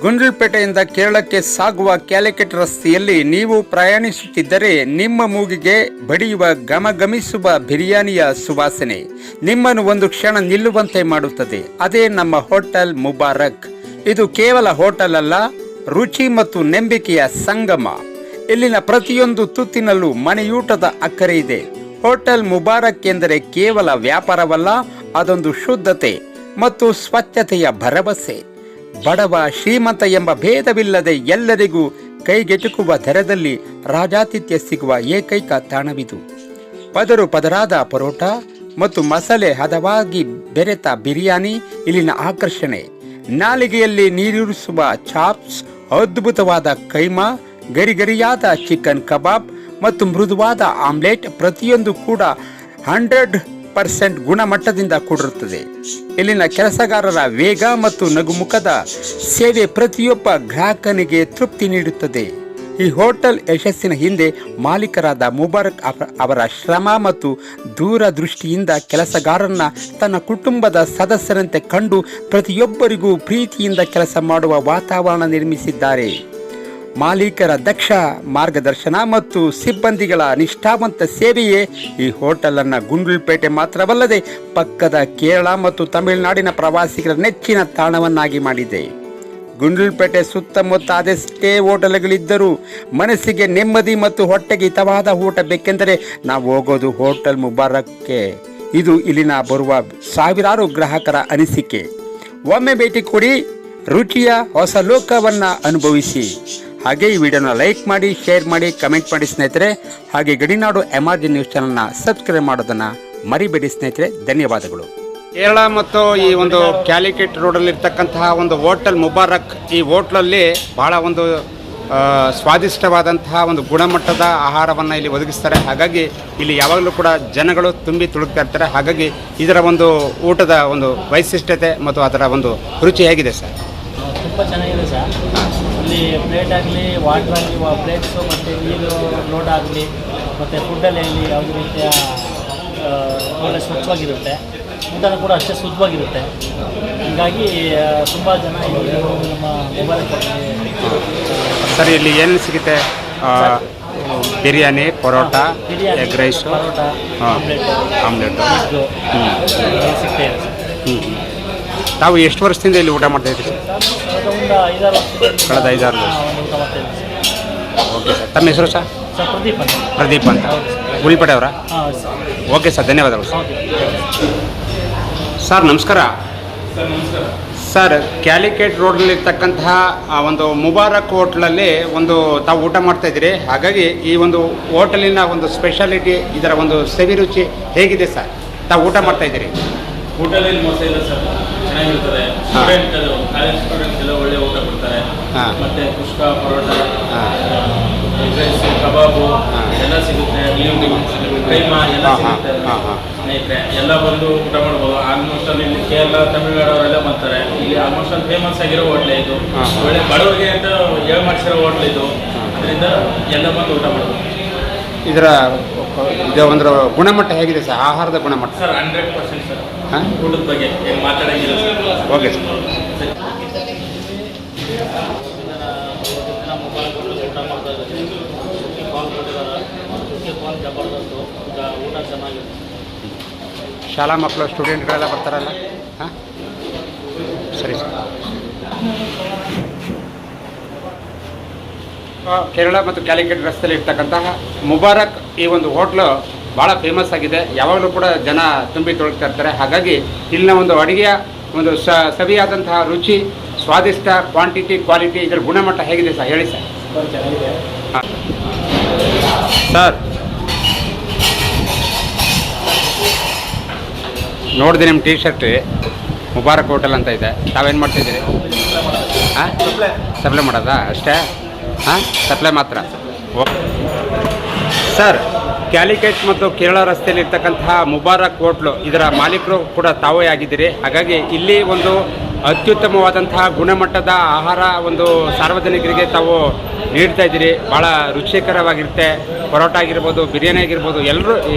ಗುಂಡ್ಲುಪೇಟೆಯಿಂದ ಕೇರಳಕ್ಕೆ ಸಾಗುವ ಕ್ಯಾಲಿಕಟ್ ರಸ್ತೆಯಲ್ಲಿ ನೀವು ಪ್ರಯಾಣಿಸುತ್ತಿದ್ದರೆ ನಿಮ್ಮ ಮೂಗಿಗೆ ಬಡಿಯುವ ಘಮಘಮಿಸುವ ಬಿರಿಯಾನಿಯ ಸುವಾಸನೆ ನಿಮ್ಮನ್ನು ಒಂದು ಕ್ಷಣ ನಿಲ್ಲುವಂತೆ ಮಾಡುತ್ತದೆ. ಅದೇ ನಮ್ಮ ಹೋಟೆಲ್ ಮುಬಾರಕ್. ಇದು ಕೇವಲ ಹೋಟೆಲ್ ಅಲ್ಲ, ರುಚಿ ಮತ್ತು ನಂಬಿಕೆಯ ಸಂಗಮ. ಇಲ್ಲಿನ ಪ್ರತಿಯೊಂದು ತುತ್ತಿನಲ್ಲೂ ಮನೆಯೂಟದ ಅಕ್ಕರೆ ಇದೆ. ಹೋಟೆಲ್ ಮುಬಾರಕ್ ಎಂದರೆ ಕೇವಲ ವ್ಯಾಪಾರವಲ್ಲ, ಅದೊಂದು ಶುದ್ಧತೆ ಮತ್ತು ಸ್ವಚ್ಛತೆಯ ಭರವಸೆ. ಬಡವ ಶ್ರೀಮಂತ ಎಂಬ ಭೇದವಿಲ್ಲದೆ ಎಲ್ಲರಿಗೂ ಕೈಗೆಟುಕುವ ದರದಲ್ಲಿ ರಾಜಾತಿಥ್ಯ ಸಿಗುವ ಏಕೈಕ ತಾಣವಿದು. ಪದರು ಪದರಾದ ಪರೋಟ ಮತ್ತು ಮಸಾಲೆ ಹದವಾಗಿ ಬೆರೆತ ಬಿರಿಯಾನಿ ಇಲ್ಲಿನ ಆಕರ್ಷಣೆ. ನಾಲಿಗೆಯಲ್ಲಿ ನೀರಿರಿಸುವ ಚಾಪ್ಸ್, ಅದ್ಭುತವಾದ ಕೈಮಾ, ಗರಿಗರಿಯಾದ ಚಿಕನ್ ಕಬಾಬ್ ಮತ್ತು ಮೃದುವಾದ ಆಮ್ಲೆಟ್ ಪ್ರತಿಯೊಂದು ಕೂಡ 100% ಗುಣಮಟ್ಟದಿಂದ ಕೂಡಿರುತ್ತದೆ. ಇಲ್ಲಿನ ಕೆಲಸಗಾರರ ವೇಗ ಮತ್ತು ನಗುಮುಖದ ಸೇವೆ ಪ್ರತಿಯೊಬ್ಬ ಗ್ರಾಹಕನಿಗೆ ತೃಪ್ತಿ ನೀಡುತ್ತದೆ. ಈ ಹೋಟೆಲ್ ಯಶಸ್ಸಿನ ಹಿಂದೆ ಮಾಲೀಕರಾದ ಮುಬಾರಕ್ ಅವರ ಶ್ರಮ ಮತ್ತು ದೂರದೃಷ್ಟಿಯಿಂದ ಕೆಲಸಗಾರರನ್ನ ತನ್ನ ಕುಟುಂಬದ ಸದಸ್ಯರಂತೆ ಕಂಡು ಪ್ರತಿಯೊಬ್ಬರಿಗೂ ಪ್ರೀತಿಯಿಂದ ಕೆಲಸ ಮಾಡುವ ವಾತಾವರಣ ನಿರ್ಮಿಸಿದ್ದಾರೆ. ಮಾಲೀಕರ ದಕ್ಷ ಮಾರ್ಗದರ್ಶನ ಮತ್ತು ಸಿಬ್ಬಂದಿಗಳ ನಿಷ್ಠಾವಂತ ಸೇವೆಯೇ ಈ ಹೋಟೆಲನ್ನು ಗುಂಡ್ಲುಪೇಟೆ ಮಾತ್ರವಲ್ಲದೆ ಪಕ್ಕದ ಕೇರಳ ಮತ್ತು ತಮಿಳುನಾಡಿನ ಪ್ರವಾಸಿಗರ ನೆಚ್ಚಿನ ತಾಣವನ್ನಾಗಿ ಮಾಡಿದೆ. ಗುಂಡ್ಲುಪೇಟೆ ಸುತ್ತಮುತ್ತ ಅದೆಷ್ಟೇ ಹೋಟೆಲ್ಗಳಿದ್ದರೂ ಮನಸ್ಸಿಗೆ ನೆಮ್ಮದಿ ಮತ್ತು ಹೊಟ್ಟೆಗೆ ಹಿತವಾದ ಊಟ ಬೇಕೆಂದರೆ ನಾವು ಹೋಗೋದು ಹೋಟೆಲ್ ಮುಬಾರಕ್ಗೆ. ಇದು ಇಲ್ಲಿನ ಬರುವ ಸಾವಿರಾರು ಗ್ರಾಹಕರ ಅನಿಸಿಕೆ. ಒಮ್ಮೆ ಭೇಟಿ ಕೊಡಿ, ರುಚಿಯ ಹೊಸ ಲೋಕವನ್ನು ಅನುಭವಿಸಿ. ಹಾಗೆ ಈ ವಿಡಿಯೋನ ಲೈಕ್ ಮಾಡಿ, ಶೇರ್ ಮಾಡಿ, ಕಮೆಂಟ್ ಮಾಡಿ ಸ್ನೇಹಿತರೆ. ಹಾಗೆ ಗಡಿನಾಡು ಎಮರ್ಜಿ ನ್ಯೂಸ್ ಚಾನಲ್ನ ಸಬ್ಸ್ಕ್ರೈಬ್ ಮಾಡೋದನ್ನು ಮರಿಬೇಡಿ ಸ್ನೇಹಿತರೆ. ಧನ್ಯವಾದಗಳು. ಕೇರಳ ಮತ್ತು ಈ ಒಂದು ಕ್ಯಾಲಿಕಟ್ ರೋಡಲ್ಲಿ ಇರ್ತಕ್ಕಂತಹ ಒಂದು ಹೋಟೆಲ್ ಮುಬಾರಕ್. ಈ ಹೋಟ್ಲಲ್ಲಿ ಬಹಳ ಒಂದು ಸ್ವಾದಿಷ್ಟವಾದಂತಹ ಒಂದು ಗುಣಮಟ್ಟದ ಆಹಾರವನ್ನು ಇಲ್ಲಿ ಒದಗಿಸ್ತಾರೆ. ಹಾಗಾಗಿ ಇಲ್ಲಿ ಯಾವಾಗಲೂ ಕೂಡ ಜನಗಳು ತುಂಬಿ ತುಳುಕ್ತಾ ಇರ್ತಾರೆ. ಹಾಗಾಗಿ ಇದರ ಒಂದು ಊಟದ ಒಂದು ವೈಶಿಷ್ಟ್ಯತೆ ಮತ್ತು ಅದರ ಒಂದು ರುಚಿ ಹೇಗಿದೆ ಸರ್? ತುಂಬ ಚೆನ್ನಾಗಿದೆ ಸರ್. ಇಲ್ಲಿ ಪ್ಲೇಟ್ ಆಗಲಿ, ವಾಟರ್ ಆಗಲಿ, ಪ್ಲೇಟ್ಸು ಮತ್ತು ನೀರು ಲೋಡ್ ಆಗಲಿ ಮತ್ತು ಫುಡ್ಡಲ್ಲಿ ಇಲ್ಲಿ ಯಾವುದೇ ರೀತಿಯ ಒಳ್ಳೆ ಸ್ವಚ್ಛವಾಗಿರುತ್ತೆ. ಊಟನೂ ಕೂಡ ಅಷ್ಟೇ ಶುದ್ಧವಾಗಿರುತ್ತೆ. ಹೀಗಾಗಿ ತುಂಬ ಜನ ಇಲ್ಲಿ ನಮ್ಮ ಮೊಬೈಲ್ ಸರ್ ಇಲ್ಲಿ ಏನು ಸಿಗುತ್ತೆ? Biryani, parotta, egg rice, parotta, omelette ಸಿಗ್ತಾ ಇದೆ ಸರ್. ತಾವು ಎಷ್ಟು ವರ್ಷದಿಂದ ಇಲ್ಲಿ ಊಟ ಮಾಡ್ತಾ ಇದ್ದೀರಿ ಸರ್? ಕಳೆದ 5-6 ವರ್ಷ. ಓಕೆ ಸರ್, ತಮ್ಮ ಹೆಸರು ಸರ್? ಪ್ರದೀಪ್ ಅಂತ. ಗುಲ್ಪೇಟೆ ಅವರಾ? ಓಕೆ ಸರ್, ಧನ್ಯವಾದಗಳು ಸರ್. ಸರ್ ನಮಸ್ಕಾರ. ಸರ್, ಕ್ಯಾಲಿಕಟ್ ರೋಡ್ನಲ್ಲಿರ್ತಕ್ಕಂತಹ ಒಂದು ಮುಬಾರಕ್ ಹೋಟ್ಲಲ್ಲಿ ಒಂದು ತಾವು ಊಟ ಮಾಡ್ತಾ ಇದ್ದೀರಿ. ಹಾಗಾಗಿ ಈ ಒಂದು ಹೋಟೆಲಿನ ಒಂದು ಸ್ಪೆಷಾಲಿಟಿ, ಇದರ ಒಂದು ಸವಿ ರುಚಿ ಹೇಗಿದೆ ಸರ್? ತಾವು ಊಟ ಮಾಡ್ತಾ ಇದ್ದೀರಿ. ಊಟದಲ್ಲಿ ಮೋಸ ಇಲ್ಲ ಸರ್, ಚೆನ್ನಾಗಿರ್ತದೆ. ಕಾಲೇಜ್ ಸ್ಟೂಡೆಂಟ್ಸ್ ಎಲ್ಲ ಒಳ್ಳೆ ಊಟ ಕೊಡ್ತಾರೆ. ಮತ್ತೆ ಕುಷ್ಕ, ಪರೋಟ, ಎಗ್ ರೈಸ್, ಕಬಾಬು ಎಲ್ಲ ಸಿಗುತ್ತೆ. ಕೈಮಾ ಎಲ್ಲ ಸಿಗುತ್ತೆ ಸ್ನೇಹಿತರೆ. ಎಲ್ಲ ಬಂದು ಊಟ ಮಾಡ್ಬೋದು. ಆಲ್ಮೋಸ್ಟ್ ಅಲ್ಲಿ ಇಲ್ಲಿ ಕೇರಳ, ತಮಿಳುನಾಡವರೆಲ್ಲ ಬರ್ತಾರೆ. ಇಲ್ಲಿ ಆಲ್ಮೋಸ್ಟ್ ಅಲ್ಲಿ ಫೇಮಸ್ ಆಗಿರೋ ಹೋಟ್ಲೆ ಇದು. ಒಳ್ಳೆ ಬಡವರಿಗೆ ಅಂತ ಮಾಡಿಸಿರೋ ಹೋಟ್ಲ್ ಇದು. ಅದರಿಂದ ಎಲ್ಲ ಬಂದು ಊಟ ಮಾಡ್ಬೋದು. ಇದರ ಒಂದು ಗುಣಮಟ್ಟ ಹೇಗಿದೆ ಸರ್? ಆಹಾರದ ಗುಣಮಟ್ಟ ಸರ್ 100% ಸರ್. ಊಟದ ಬಗ್ಗೆ ಏನು ಮಾತಾಡೋಂಗಿಲ್ಲ ಸರ್. Okay sir. ಊಟ ಚೆನ್ನಾಗಿದೆ. ಶಾಲಾ ಮಕ್ಕಳು, ಸ್ಟೂಡೆಂಟ್ಗಳೆಲ್ಲ ಬರ್ತಾರಲ್ಲ? ಹಾಂ, ಸರಿ ಸರ್. ಕೇರಳ ಮತ್ತು ಕ್ಯಾಲಿಕಟ್ ರಸ್ತೆಯಲ್ಲಿ ಇರ್ತಕ್ಕಂತಹ ಮುಬಾರಕ್ ಈ ಒಂದು ಹೋಟ್ಲು ಭಾಳ ಫೇಮಸ್ ಆಗಿದೆ. ಯಾವಾಗಲೂ ಕೂಡ ಜನ ತುಂಬಿ ತೊಳಗ್ತಾ ಇರ್ತಾರೆ. ಹಾಗಾಗಿ ಇಲ್ಲಿನ ಒಂದು ಅಡುಗೆಯ ಒಂದು ಸವಿಯಾದಂತಹ ರುಚಿ, ಸ್ವಾದಿಷ್ಟ, ಕ್ವಾಂಟಿಟಿ, ಕ್ವಾಲಿಟಿ, ಇದರ ಗುಣಮಟ್ಟ ಹೇಗಿದೆ ಸರ್? ಹೇಳಿ ಸರ್. ಚೆನ್ನಾಗಿದೆ ಸರ್, ನೋಡಿದೆ ನಿಮ್ಮ ಟೀ ಶರ್ಟ್ ಮುಬಾರಕ್ ಹೋಟೆಲ್ ಅಂತ ಇದೆ. ತಾವೇನು ಮಾಡ್ತಾಯಿದ್ದೀರಿ? ಹಾಂ, ಸಪ್ಲೈ ಮಾಡೋದಾ? ಅಷ್ಟೇ? ಹಾಂ, ಸಪ್ಲೈ ಮಾತ್ರ. ಓಕೆ ಸರ್, ಕ್ಯಾಲಿಕಟ್ ಮತ್ತು ಕೇರಳ ರಸ್ತೆಯಲ್ಲಿ ಇರ್ತಕ್ಕಂತಹ ಮುಬಾರಕ್ ಹೋಟ್ಲು, ಇದರ ಮಾಲೀಕರು ಕೂಡ ತಾವೇ ಆಗಿದ್ದೀರಿ. ಹಾಗಾಗಿ ಇಲ್ಲಿ ಒಂದು ಅತ್ಯುತ್ತಮವಾದಂತಹ ಗುಣಮಟ್ಟದ ಆಹಾರ ಒಂದು ಸಾರ್ವಜನಿಕರಿಗೆ ತಾವು ನೀಡ್ತಾ ಇದ್ದೀರಿ. ಭಾಳ ರುಚಿಕರವಾಗಿರುತ್ತೆ. ಪರೋಟ ಆಗಿರ್ಬೋದು, ಬಿರಿಯಾನಿ ಆಗಿರ್ಬೋದು,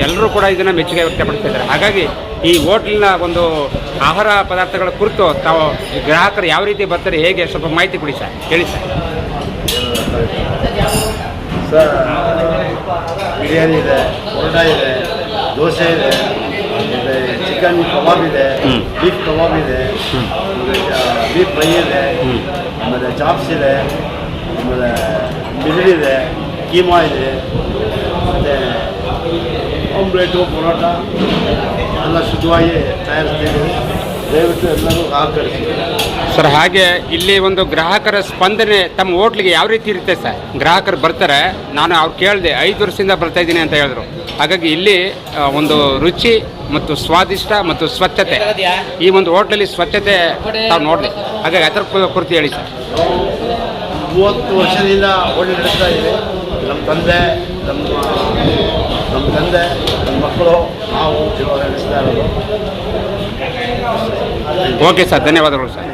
ಎಲ್ಲರೂ ಕೂಡ ಇದನ್ನು ಮೆಚ್ಚುಗೆ ವ್ಯಕ್ತಪಡಿಸ್ತಾ ಇದ್ದಾರೆ. ಹಾಗಾಗಿ ಈ ಹೋಟ್ಲಿನ ಒಂದು ಆಹಾರ ಪದಾರ್ಥಗಳ ಕುರಿತು ತಾವು ಗ್ರಾಹಕರು ಯಾವ ರೀತಿ ಬರ್ತಾರೆ, ಹೇಗೆ ಸ್ವಲ್ಪ ಮಾಹಿತಿ ಕೊಡಿ ಸರ್, ಹೇಳಿ ಸರ್. ಸರ್, ಬಿರಿಯಾನಿ ಇದೆ, ಪರೋಟ ಇದೆ, ದೋಸೆ ಇದೆ, ಆಮೇಲೆ ಚಿಕನ್ ಕಬಾಬ್ ಇದೆ, ಬೀಫ್ ಕಬಾಬ್ ಇದೆ, ಬೀಫ್ ಫ್ರೈ ಇದೆ, ಆಮೇಲೆ ಚಾಪ್ಸ್ ಇದೆ, ಆಮೇಲೆ ಬಿರಿಯಾನಿ ಇದೆ, ಕೀಮಾ ಇದೆ, ಮತ್ತು ಆಮ್ಲೆಟು, ಪರೋಟ ಎಲ್ಲ ಶುದ್ಧವಾಗಿ ತಯಾರಿಸ್ತೀವಿ. ದಯವಿಟ್ಟು ಎಲ್ಲರೂ ಸಹಕರಿಸಿ ಸರ್. ಹಾಗೆ ಇಲ್ಲಿ ಒಂದು ಗ್ರಾಹಕರ ಸ್ಪಂದನೆ ತಮ್ಮ ಹೋಟ್ಲಿಗೆ ಯಾವ ರೀತಿ ಇರುತ್ತೆ ಸರ್? ಗ್ರಾಹಕರು ಬರ್ತಾರೆ, ನಾನು ಅವ್ರು ಕೇಳಿದೆ 5 ವರ್ಷದಿಂದ ಬರ್ತಾ ಇದ್ದೀನಿ ಅಂತ ಹೇಳಿದ್ರು. ಹಾಗಾಗಿ ಇಲ್ಲಿ ಒಂದು ರುಚಿ ಮತ್ತು ಸ್ವಾದಿಷ್ಟ ಮತ್ತು ಸ್ವಚ್ಛತೆ, ಈ ಒಂದು ಹೋಟ್ಲಲ್ಲಿ ಸ್ವಚ್ಛತೆ ತಾವು ನೋಡಿದೆ. ಹಾಗಾಗಿ ಅದರ ಕುರಿತು ಹೇಳಿ ಸರ್. 30 ವರ್ಷದಿಂದ ಹೋಟೆಲ್ ನಡೆಸ್ತಾ ಇದ್ದೀವಿ. ನಮ್ಮ ತಂದೆ, ನಮ್ಮ ಮಕ್ಕಳು, ನಾವು ಇವಾಗ ನಡೆಸ್ತಾ ಇರೋದು. ಓಕೆ ಸರ್, ಧನ್ಯವಾದಗಳು ಸರ್.